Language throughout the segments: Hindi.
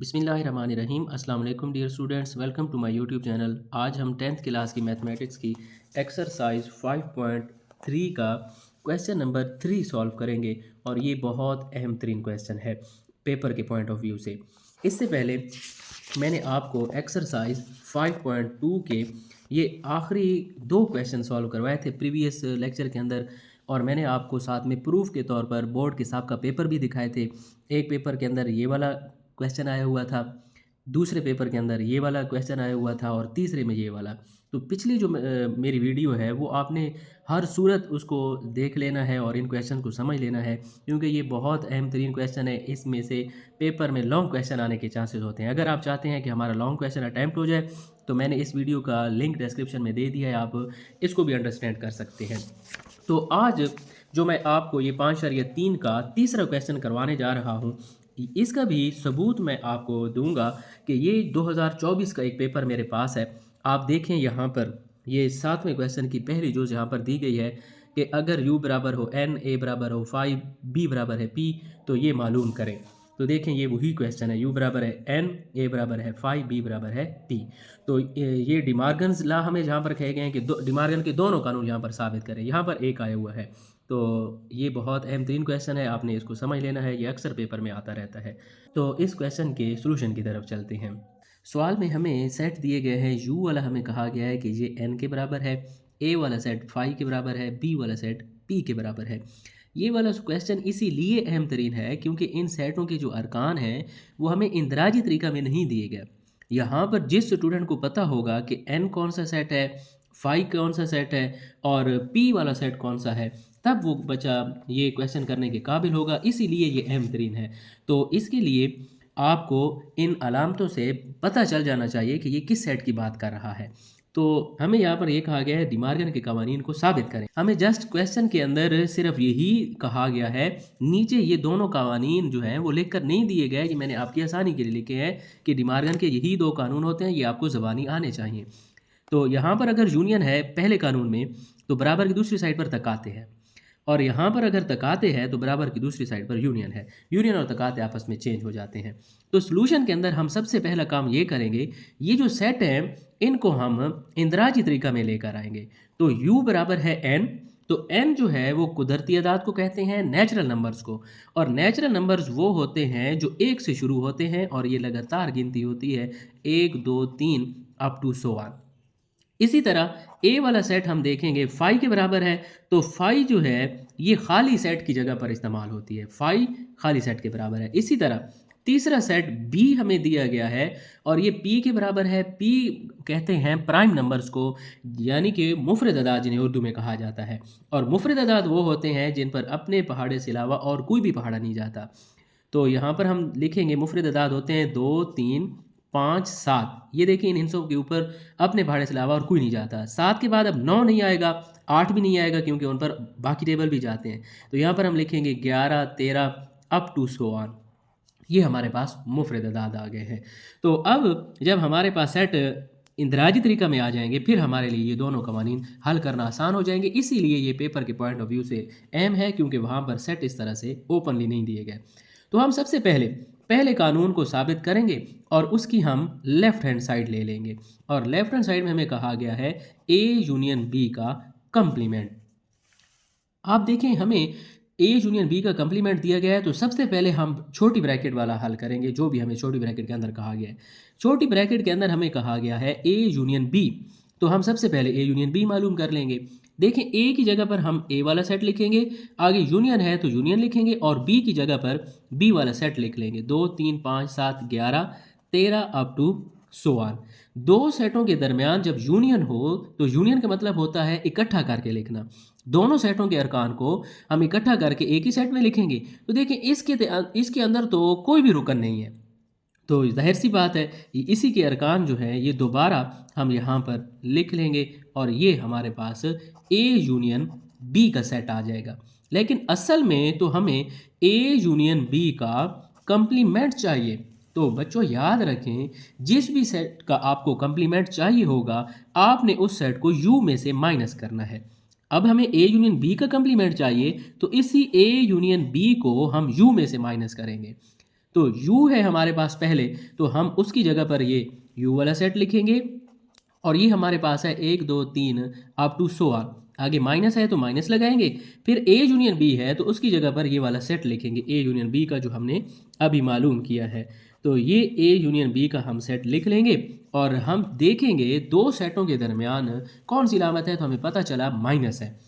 बिस्मिल्लाहिर्रहमानिर्रहीम अस्सलाम वालेकुम dear students, welcome to my YouTube channel. आज हम 10th क्लास की मैथमेटिक्स की एक्सरसाइज 5.3 का क्वेश्चन नंबर 3 सॉल्व करेंगे और ये बहुत अहम तरीन क्वेश्चन है पेपर के पॉइंट ऑफ व्यू से। इससे पहले मैंने आपको एक्सरसाइज 5.2 के ये आखिरी दो क्वेश्चन सॉल्व करवाए थे प्रीवियस लेक्चर के अंदर, और मैंने आपको साथ में प्रूफ के तौर पर बोर्ड के हिसाब का पेपर भी दिखाए थे। एक पेपर के अंदर ये वाला क्वेश्चन आया हुआ था, दूसरे पेपर के अंदर ये वाला क्वेश्चन आया हुआ था और तीसरे में ये वाला। तो पिछली जो मेरी वीडियो है वो आपने हर सूरत उसको देख लेना है और इन क्वेश्चन को समझ लेना है, क्योंकि ये बहुत अहम तरीन क्वेश्चन है। इसमें से पेपर में लॉन्ग क्वेश्चन आने के चांसेस होते हैं। अगर आप चाहते हैं कि हमारा लॉन्ग क्वेश्चन अटैम्प्ट हो जाए तो मैंने इस वीडियो का लिंक डिस्क्रिप्शन में दे दिया है, आप इसको भी अंडरस्टैंड कर सकते हैं। तो आज जो मैं आपको ये 5.3 का तीसरा क्वेश्चन करवाने जा रहा हूँ, इसका भी सबूत मैं आपको दूंगा कि ये 2024 का एक पेपर मेरे पास है। आप देखें यहाँ पर ये 7वें क्वेश्चन की पहली जो यहाँ पर दी गई है कि अगर u बराबर हो n, a बराबर हो 5, b बराबर है p, तो ये मालूम करें। तो देखें ये वही क्वेश्चन है, u बराबर है n, a बराबर है 5, b बराबर है p। तो ये डिमार्गन्स ला हमें जहाँ पर कहे गए हैं कि डिमार्गन के दोनों कानून यहाँ पर साबित करें। यहाँ पर एक आया हुआ है, तो ये बहुत अहम तरीन क्वेश्चन है, आपने इसको समझ लेना है, ये अक्सर पेपर में आता रहता है। तो इस क्वेश्चन के सॉल्यूशन की तरफ चलते हैं। सवाल में हमें सेट दिए गए हैं, u वाला हमें कहा गया है कि ये n के बराबर है, a वाला सेट 5 के बराबर है, b वाला सेट p के बराबर है। ये वाला क्वेश्चन इसीलिए अहम तरीन है क्योंकि इन सेटों के जो अरकान हैं वो हमें इंदराजी तरीका में नहीं दिए गए। यहाँ पर जिस स्टूडेंट को पता होगा कि n कौन सा सेट है, 5 कौन सा सेट है और p वाला सेट कौन सा है, तब वो बच्चा ये क्वेश्चन करने के काबिल होगा। इसीलिए ये अहम तरीन है। तो इसके लिए आपको इन अलामतों से पता चल जाना चाहिए कि ये किस सेट की बात कर रहा है। तो हमें यहाँ पर ये कहा गया है डिमार्गन के कवानीन को साबित करें। हमें जस्ट क्वेश्चन के अंदर सिर्फ यही कहा गया है, नीचे ये दोनों कवानीन जो हैं वो लिख कर नहीं दिए गए, कि मैंने आपकी आसानी के लिए लिखे हैं कि डिमार्गन के यही दो कानून होते हैं, ये आपको ज़बानी आने चाहिए। तो यहाँ पर अगर यूनियन है पहले कानून में तो बराबर की दूसरी साइड पर तकाते हैं, और यहाँ पर अगर तकाते हैं तो बराबर की दूसरी साइड पर यूनियन है। यूनियन और तकाते आपस में चेंज हो जाते हैं। तो सॉल्यूशन के अंदर हम सबसे पहला काम ये करेंगे, ये जो सेट है इनको हम इंदराजी तरीका में लेकर आएंगे। तो u बराबर है n, तो n जो है वो कुदरती अदाद को कहते हैं, नेचुरल नंबर्स को, और नेचुरल नंबर्स वो होते हैं जो 1 से शुरू होते हैं और ये लगातार गिनती होती है 1 2 3 अप टू सो ऑन। इसी तरह ए वाला सेट हम देखेंगे 5 के बराबर है, तो 5 जो है ये खाली सेट की जगह पर इस्तेमाल होती है, 5 खाली सेट के बराबर है। इसी तरह तीसरा सेट बी हमें दिया गया है और ये पी के बराबर है। पी कहते हैं प्राइम नंबर्स को, यानी कि मुफरद अदाद जिन्हें उर्दू में कहा जाता है, और मुफरद अदाद वो होते हैं जिन पर अपने पहाड़े से अलावा और कोई भी पहाड़ा नहीं जाता। तो यहाँ पर हम लिखेंगे मुफरद अदाद होते हैं 2 3 5 7। ये देखिए इन हिस्सों के ऊपर अपने पहाड़े से अलावा और कोई नहीं जाता। 7 के बाद अब 9 नहीं आएगा, 8 भी नहीं आएगा, क्योंकि उन पर बाकी टेबल भी जाते हैं। तो यहाँ पर हम लिखेंगे 11 13 अप टू सो ऑन। ये हमारे पास मुफरद अदाद आ गए हैं। तो अब जब हमारे पास सेट इंदराजी तरीका में आ जाएंगे, फिर हमारे लिए ये दोनों कवानीन हल करना आसान हो जाएंगे। इसीलिए ये पेपर के पॉइंट ऑफ व्यू से अहम है, क्योंकि वहाँ पर सेट इस तरह से ओपनली नहीं दिए गए। तो हम सबसे पहले कानून को साबित करेंगे और उसकी हम लेफ्ट हैंड साइड ले लेंगे, और लेफ्ट हैंड साइड में हमें कहा गया है ए यूनियन बी का कंप्लीमेंट। आप देखें हमें ए यूनियन बी का कंप्लीमेंट दिया गया है, तो सबसे पहले हम छोटी ब्रैकेट वाला हल करेंगे, जो भी हमें छोटी ब्रैकेट के अंदर कहा गया है। छोटी ब्रैकेट के अंदर हमें कहा गया है ए यूनियन बी, तो हम सबसे पहले ए यूनियन बी मालूम कर लेंगे। देखें ए की जगह पर हम ए वाला सेट लिखेंगे, आगे यूनियन है तो यूनियन लिखेंगे, और बी की जगह पर बी वाला सेट लिख लेंगे। 2 3 5 7 11 13 अप टू सो ऑन। दो सेटों के दरमियान जब यूनियन हो तो यूनियन का मतलब होता है इकट्ठा करके लिखना। दोनों सेटों के अरकान को हम इकट्ठा करके एक ही सेट में लिखेंगे। तो देखिए इसके अंदर तो कोई भी रुकन नहीं है, तो जाहिर सी बात है इसी के अरकान जो हैं ये दोबारा हम यहाँ पर लिख लेंगे, और ये हमारे पास ए यूनियन बी का सेट आ जाएगा। लेकिन असल में तो हमें ए यूनियन बी का कंप्लीमेंट चाहिए। तो बच्चों याद रखें, जिस भी सेट का आपको कंप्लीमेंट चाहिए होगा आपने उस सेट को यू में से माइनस करना है। अब हमें ए यूनियन बी का कंप्लीमेंट चाहिए, तो इसी ए यूनियन बी को हम यू में से माइनस करेंगे। तो u है हमारे पास पहले, तो हम उसकी जगह पर ये u वाला सेट लिखेंगे और ये हमारे पास है 1 2 3 अप टू 100। आगे माइनस है तो माइनस लगाएंगे, फिर A यूनियन B है तो उसकी जगह पर ये वाला सेट लिखेंगे A यूनियन B का, जो हमने अभी मालूम किया है। तो ये A यूनियन B का हम सेट लिख लेंगे और हम देखेंगे दो सेटों के दरमियान कौन सी लामत है, तो हमें पता चला माइनस है।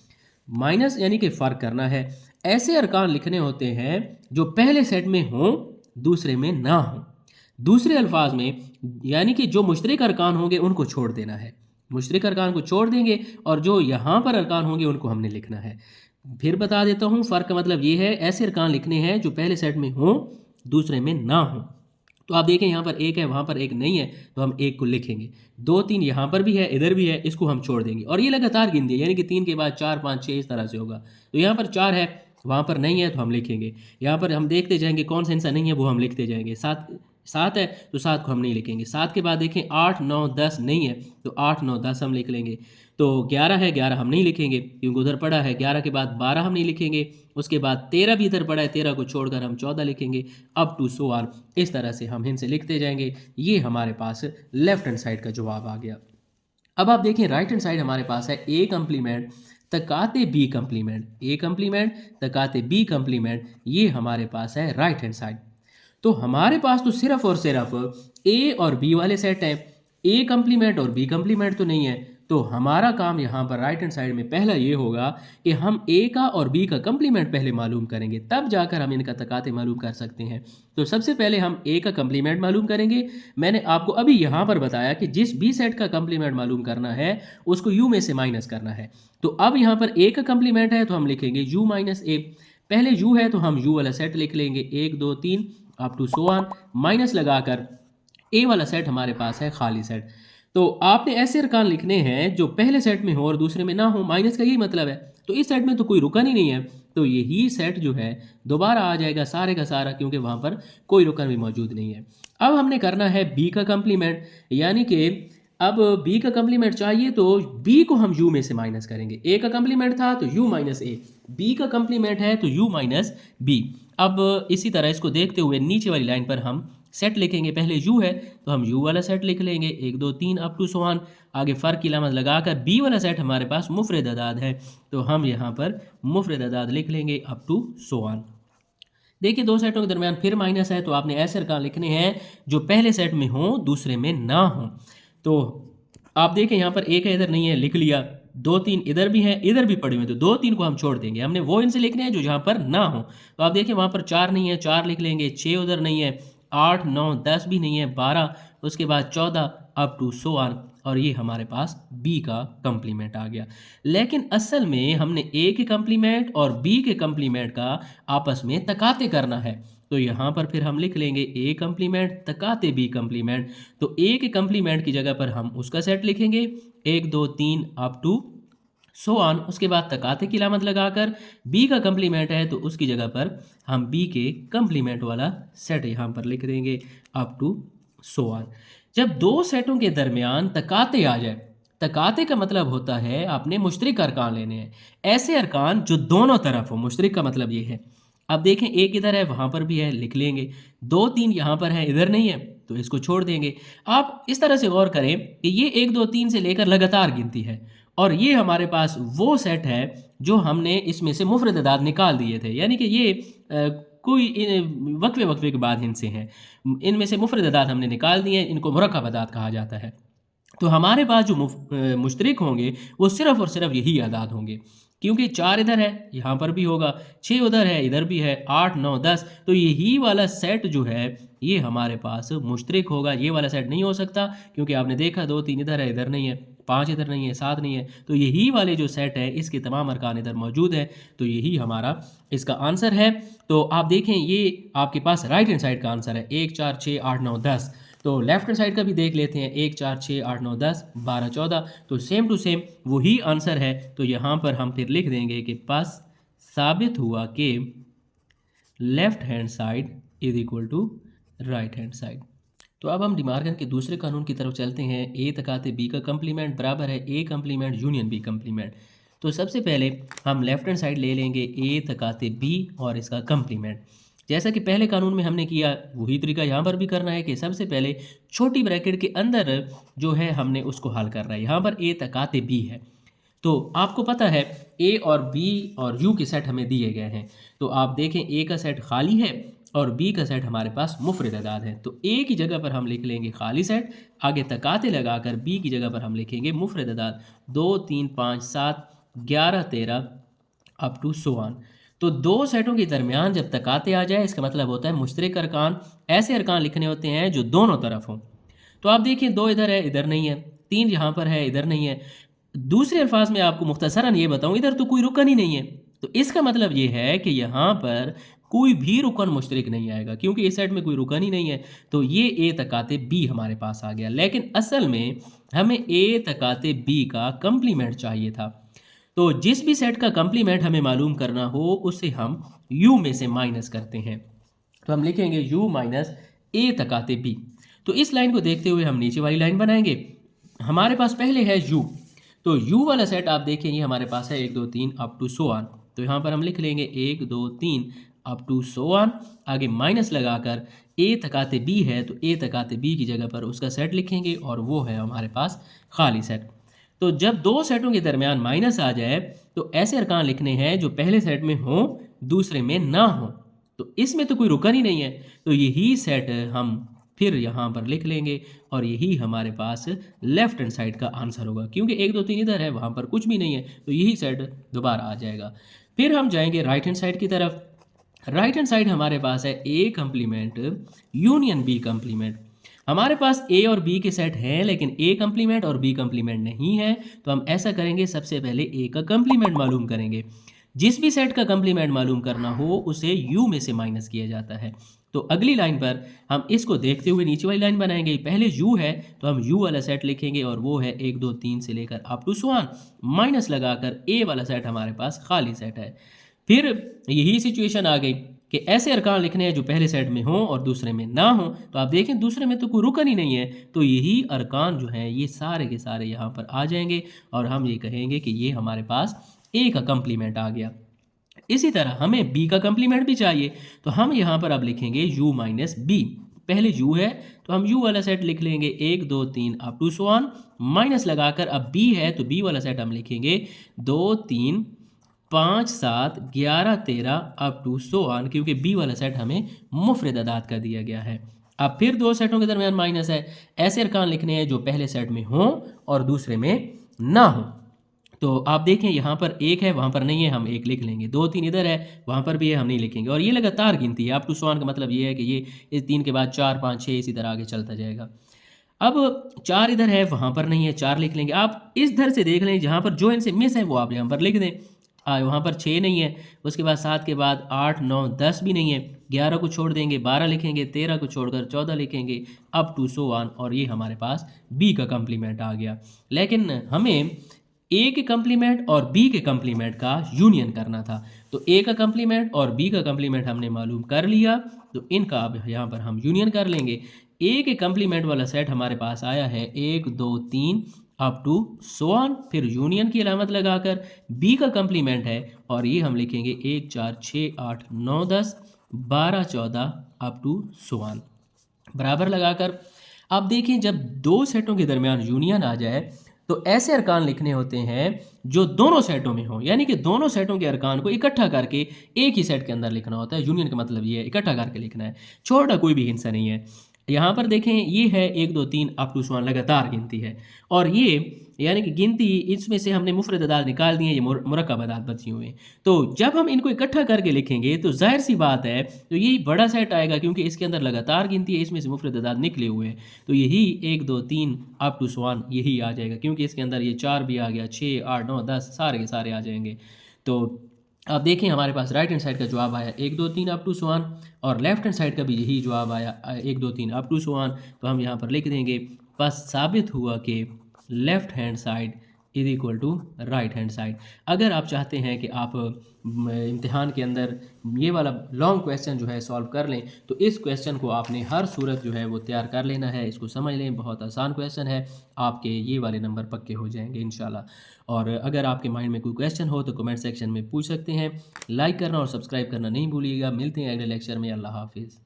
माइनस यानी कि फ़र्क करना है। ऐसे अरकान लिखने होते हैं जो पहले सेट में हों दूसरे में ना हों। दूसरे अल्फाज में यानी कि जो मुश्तरक अरकान होंगे उनको छोड़ देना है, मुश्तरक अरकान को छोड़ देंगे और जो यहाँ पर अरकान होंगे उनको हमने लिखना है। फिर बता देता हूँ, फ़र्क का मतलब ये है, ऐसे अरकान लिखने हैं जो पहले सेट में हों दूसरे में ना हों। तो आप देखें यहाँ पर एक है, वहाँ पर एक नहीं है, तो हम एक को लिखेंगे। 2 3 यहाँ पर भी है, इधर भी है, इसको हम छोड़ देंगे और ये लगातार गिनती है, यानी कि 3 के बाद 4 5 6 इस तरह से होगा। तो यहाँ पर 4 है, वहाँ पर नहीं है, तो हम लिखेंगे। यहाँ पर हम देखते जाएंगे कौन सा इंसान नहीं है, वो हम लिखते जाएंगे। 7 है तो 7 को हम नहीं लिखेंगे। 7 के बाद देखें 8 9 10 नहीं है, तो 8 9 10 हम लिख लेंगे। तो 11 है, 11 हम नहीं लिखेंगे क्योंकि उधर पड़ा है। 11 के बाद 12 हम नहीं लिखेंगे। उसके बाद 13 भी इधर पड़ा है, 13 को छोड़कर हम 14 लिखेंगे, अप टू 100। इस तरह से हम इनसे लिखते जाएंगे। ये हमारे पास लेफ्ट हैंड साइड का जवाब आ गया। अब आप देखें राइट हैंड साइड हमारे पास है A कंप्लीमेंट तकाते B कंप्लीमेंट, A कंप्लीमेंट तकाते B कंप्लीमेंट, ये हमारे पास है राइट हैंड साइड। तो हमारे पास तो सिर्फ और सिर्फ A और B वाले सेट हैं, A कंप्लीमेंट और B कंप्लीमेंट तो नहीं है। तो हमारा काम यहाँ पर राइट हैंड साइड में पहला ये होगा कि हम A का और B का कंप्लीमेंट पहले मालूम करेंगे, तब जाकर हम इनका तकाते मालूम कर सकते हैं। तो सबसे पहले हम A का कंप्लीमेंट मालूम करेंगे। मैंने आपको अभी यहाँ पर बताया कि जिस B सेट का कंप्लीमेंट मालूम करना है उसको U में से माइनस करना है। तो अब यहाँ पर A का कंप्लीमेंट है तो हम लिखेंगे U माइनस A। पहले U है तो हम U वाला सेट लिख लेंगे, 1 2 3 अप टू 100, माइनस लगाकर A वाला सेट हमारे पास है खाली सेट। तो आपने ऐसे अरकान लिखने हैं जो पहले सेट में हो और दूसरे में ना हो, माइनस का यही मतलब है। तो इस सेट में तो कोई रुकन ही नहीं है, तो यही सेट जो है दोबारा आ जाएगा सारे का सारा, क्योंकि वहाँ पर कोई रुकन भी मौजूद नहीं है। अब हमने करना है B का कंप्लीमेंट, यानी कि अब B का कंप्लीमेंट चाहिए तो B को हम U में से माइनस करेंगे। A का कंप्लीमेंट था तो U माइनस A, B का कंप्लीमेंट है तो U माइनस B। अब इसी तरह इसको देखते हुए नीचे वाली लाइन पर हम सेट लिखेंगे। पहले U है तो हम U वाला सेट लिख लेंगे, 1 2 3 अप टू 100। आगे फ़र्क की लामत लगाकर B वाला सेट हमारे पास मुफरद अदाद है, तो हम यहाँ पर मुफरद अदाद लिख लेंगे अप टू 100। देखिए दो सेटों के दरमियान फिर माइनस है, तो आपने ऐसे अरकान लिखने हैं जो पहले सेट में हो दूसरे में ना हो। तो आप देखें यहाँ पर एक है, इधर नहीं है, लिख लिया। 2 3 इधर भी हैं, इधर भी पड़े हुए, तो 2 3 को हम छोड़ देंगे। हमने वो इनसे लिखने हैं जो यहाँ पर ना हो। तो आप देखें वहाँ पर 4 नहीं है, 4 लिख लेंगे। 6 उधर नहीं है, 8 9 10 भी नहीं है, 12, उसके बाद 14 अप टू 100, और ये हमारे पास B का कंप्लीमेंट आ गया। लेकिन असल में हमने A के कंप्लीमेंट और B के कंप्लीमेंट का आपस में तकाते करना है। तो यहाँ पर फिर हम लिख लेंगे A कंप्लीमेंट तकाते B कंप्लीमेंट। तो A के कंप्लीमेंट की जगह पर हम उसका सेट लिखेंगे, 1 2 3 अप टू 100। उसके बाद तकाते की लामत लगाकर B का कंप्लीमेंट है तो उसकी जगह पर हम B के कंप्लीमेंट वाला सेट यहाँ पर लिख देंगे अप टू 100। जब दो सेटों के दरमियान तकाते आ जाए, तकाते का मतलब होता है आपने मुश्तरक अरकान लेने हैं, ऐसे अरकान जो दोनों तरफ हो। मुश्तरक का मतलब ये है, अब देखें एक इधर है, वहाँ पर भी है, लिख लेंगे। 2 3 यहाँ पर है, इधर नहीं है, तो इसको छोड़ देंगे। आप इस तरह से गौर करें कि ये 1 2 3 से लेकर लगातार गिनती है, और ये हमारे पास वो सेट है जो हमने इसमें से मुफरद अदाद निकाल दिए थे, यानी कि ये कोई वक्फे वक्फे के बाद इनसे हैं, इनमें से मुफरद अदाद हमने निकाल दिए, इनको मुरक्कब अदाद कहा जाता है। तो हमारे पास जो मुश्तरक होंगे वो सिर्फ़ और सिर्फ यही अदाद होंगे, क्योंकि 4 इधर है, यहाँ पर भी होगा, 6 उधर है, इधर भी है, 8 9 10, तो यही वाला सेट जो है ये हमारे पास मुश्तरक होगा। ये वाला सेट नहीं हो सकता, क्योंकि आपने देखा 2 3 इधर है, इधर नहीं है, 5 इधर नहीं है, 7 नहीं है, तो यही वाले जो सेट है इसके तमाम अरकान इधर मौजूद है, तो यही हमारा इसका आंसर है। तो आप देखें ये आपके पास राइट हैंड साइड का आंसर है, 1 4 6 8 9 10। तो लेफ्ट हैंड साइड का भी देख लेते हैं, 1 4 6 8 9 10 12 14, तो सेम टू सेम वही आंसर है। तो यहाँ पर हम फिर लिख देंगे कि बस साबित हुआ कि left hand side is equal to right hand side. तो अब हम डिमार्गन के दूसरे कानून की तरफ चलते हैं। ए तकाते बी का कंप्लीमेंट बराबर है ए कंप्लीमेंट यूनियन बी कंप्लीमेंट। तो सबसे पहले हम लेफ्ट हैंड साइड ले लेंगे, ए तकाते बी और इसका कंप्लीमेंट। जैसा कि पहले कानून में हमने किया वही तरीका यहाँ पर भी करना है कि सबसे पहले छोटी ब्रैकेट के अंदर जो है हमने उसको हल करना है। यहाँ पर ए तकाते बी है, तो आपको पता है ए और बी और यू के सेट हमें दिए गए हैं। तो आप देखें ए का सेट खाली है और बी का सेट हमारे पास मुफरद अदाद है। तो ए की जगह पर हम लिख लेंगे खाली सेट, आगे तकाते लगाकर बी की जगह पर हम लिखेंगे मुफरद अदाद 2 3 5 7 11 13 अप टू सो ऑन। तो दो सेटों के दरमियान जब तकाते आ जाए इसका मतलब होता है मुश्तरक अरकान। ऐसे अरकान लिखने होते हैं जो दोनों तरफ हों। तो आप देखिए 2 इधर है, इधर नहीं है, 3 यहाँ पर है, इधर नहीं है। दूसरे अल्फाज में आपको मुख्तसरन ये बताऊं, इधर तो कोई रुकन ही नहीं है। तो इसका मतलब ये है कि यहाँ पर कोई भी रुकन मुश्तरक नहीं आएगा, क्योंकि इस साइड में कोई रुकन ही नहीं है। तो ये ए तकाते बी हमारे पास आ गया। लेकिन असल में हमें ए तकाते बी का कंप्लीमेंट चाहिए था। तो जिस भी सेट का कंप्लीमेंट हमें मालूम करना हो उसे हम u में से माइनस करते हैं। तो हम लिखेंगे u माइनस ए तकाते b। तो इस लाइन को देखते हुए हम नीचे वाली लाइन बनाएंगे। हमारे पास पहले है u, तो u वाला सेट आप देखें ये हमारे पास है 1 2 3 अप टू सो ऑन। तो यहाँ पर हम लिख लेंगे 1 2 3 अप टू सो ऑन, आगे माइनस लगाकर ए तकाते b है तो ए तकाते b की जगह पर उसका सेट लिखेंगे और वो है हमारे पास खाली सेट। तो जब दो सेटों के दरमियान माइनस आ जाए तो ऐसे अरकान लिखने हैं जो पहले सेट में हो दूसरे में ना हो। तो इसमें तो कोई रुकन ही नहीं है, तो यही सेट हम फिर यहाँ पर लिख लेंगे और यही हमारे पास लेफ्ट हैंड साइड का आंसर होगा, क्योंकि 1 2 3 इधर है, वहाँ पर कुछ भी नहीं है, तो यही सेट दोबारा आ जाएगा। फिर हम जाएंगे राइट हैंड साइड की तरफ। राइट हैंड साइड हमारे पास है ए कंप्लीमेंट यूनियन बी कंप्लीमेंट। हमारे पास ए और बी के सेट हैं लेकिन ए कंप्लीमेंट और बी कंप्लीमेंट नहीं है। तो हम ऐसा करेंगे, सबसे पहले ए का कंप्लीमेंट मालूम करेंगे। जिस भी सेट का कंप्लीमेंट मालूम करना हो उसे यू में से माइनस किया जाता है। तो अगली लाइन पर हम इसको देखते हुए नीचे वाली लाइन बनाएंगे। पहले यू है तो हम यू वाला सेट लिखेंगे और वो है 1 2 3 से लेकर up to so on, minus लगाकर ए वाला सेट हमारे पास खाली सेट है। फिर यही सिचुएशन आ गई कि ऐसे अरकान लिखने हैं जो पहले सेट में हों और दूसरे में ना हो। तो आप देखें दूसरे में तो कोई रुकन ही नहीं है, तो यही अरकान जो हैं ये सारे के सारे यहाँ पर आ जाएंगे और हम ये कहेंगे कि ये हमारे पास ए का कंप्लीमेंट आ गया। इसी तरह हमें बी का कंप्लीमेंट भी चाहिए, तो हम यहाँ पर अब लिखेंगे u माइनस बी। पहले u है तो हम u वाला सेट लिख लेंगे 1 2 3 up to so on, minus लगाकर अब b है तो b वाला सेट हम लिखेंगे 2 3 5 7 11 13 अप टू सो ऑन, क्योंकि बी वाला सेट हमें मुफरद अदाद का दिया गया है। अब फिर दो सेटों के दरमियान माइनस है, ऐसे अरकान लिखने हैं जो पहले सेट में हों और दूसरे में ना हो। तो आप देखें यहाँ पर एक है वहाँ पर नहीं है, हम एक लिख लेंगे। 2 3 इधर है वहाँ पर भी है, हम नहीं लिखेंगे। और ये लगातार गिनती है, अप टू सो ऑन का मतलब ये है कि ये इस 3 के बाद 4 5 6 इसी तरह आगे चलता जाएगा। अब 4 इधर है वहाँ पर नहीं है, 4 लिख लेंगे। आप इस धर से देख लें जहाँ पर जो इनसे मिस है वो आप यहाँ पर लिख दें। वहाँ पर 6 नहीं है, उसके बाद 7 के बाद 8 9 10 भी नहीं है, 11 को छोड़ देंगे 12 लिखेंगे, 13 को छोड़कर 14 लिखेंगे, अप टू सो ऑन, और ये हमारे पास बी का कंप्लीमेंट आ गया। लेकिन हमें ए के कंप्लीमेंट और बी के कंप्लीमेंट का यूनियन करना था। तो ए का कंप्लीमेंट और बी का कंप्लीमेंट हमने मालूम कर लिया, तो इनका अब यहाँ पर हम यूनियन कर लेंगे। ए के कंप्लीमेंट वाला सेट हमारे पास आया है 1 2 3 अप टू सो ऑन, फिर यूनियन की अलामत लगाकर बी का कंप्लीमेंट है और ये हम लिखेंगे 1 4 6 8 9 10 12 14 अप टू सो ऑन, बराबर लगाकर। अब देखें जब दो सेटों के दरमियान यूनियन आ जाए तो ऐसे अरकान लिखने होते हैं जो दोनों सेटों में हो, यानी कि दोनों सेटों के अरकान को इकट्ठा करके एक ही सेट के अंदर लिखना होता है। यूनियन का मतलब ये है इकट्ठा करके लिखना है, छोटा कोई भी हिस्सा नहीं है। यहाँ पर देखें ये है 1 2 3 अप टू सो ऑन, लगातार गिनती है, और ये यानी कि गिनती इसमें से हमने मुफरद अदाद निकाल दिए, ये मुरक्कब अदाद बची हुए हैं। तो जब हम इनको इकट्ठा करके लिखेंगे तो जाहिर सी बात है तो यही बड़ा सेट आएगा, क्योंकि इसके अंदर लगातार गिनती है, इसमें से मुफरद अदाद निकले हुए हैं। तो यही 1 2 3 अप टू सो ऑन यही आ जाएगा, क्योंकि इसके अंदर ये 4 भी आ गया, 6 8 9 10 सारे के सारे आ जाएंगे। तो अब देखें हमारे पास राइट हैंड साइड का जवाब आया 1 2 3 अप टू सो ऑन, और लेफ्ट हैंड साइड का भी यही जवाब आया 1 2 3 अप टू सो ऑन। तो हम यहाँ पर लिख देंगे, बस साबित हुआ कि left hand side is equal to right hand side. अगर आप चाहते हैं कि आप इम्तिहान के अंदर ये वाला लॉन्ग क्वेश्चन जो है सॉल्व कर लें, तो इस क्वेश्चन को आपने हर सूरत जो है वो तैयार कर लेना है। इसको समझ लें, बहुत आसान क्वेश्चन है, आपके ये वाले नंबर पक्के हो जाएंगे इंशाल्लाह। और अगर आपके माइंड में कोई क्वेश्चन हो तो कमेंट सेक्शन में पूछ सकते हैं। लाइक करना और सब्सक्राइब करना नहीं भूलिएगा। मिलते हैं अगले लेक्चर में। अल्लाह हाफिज़।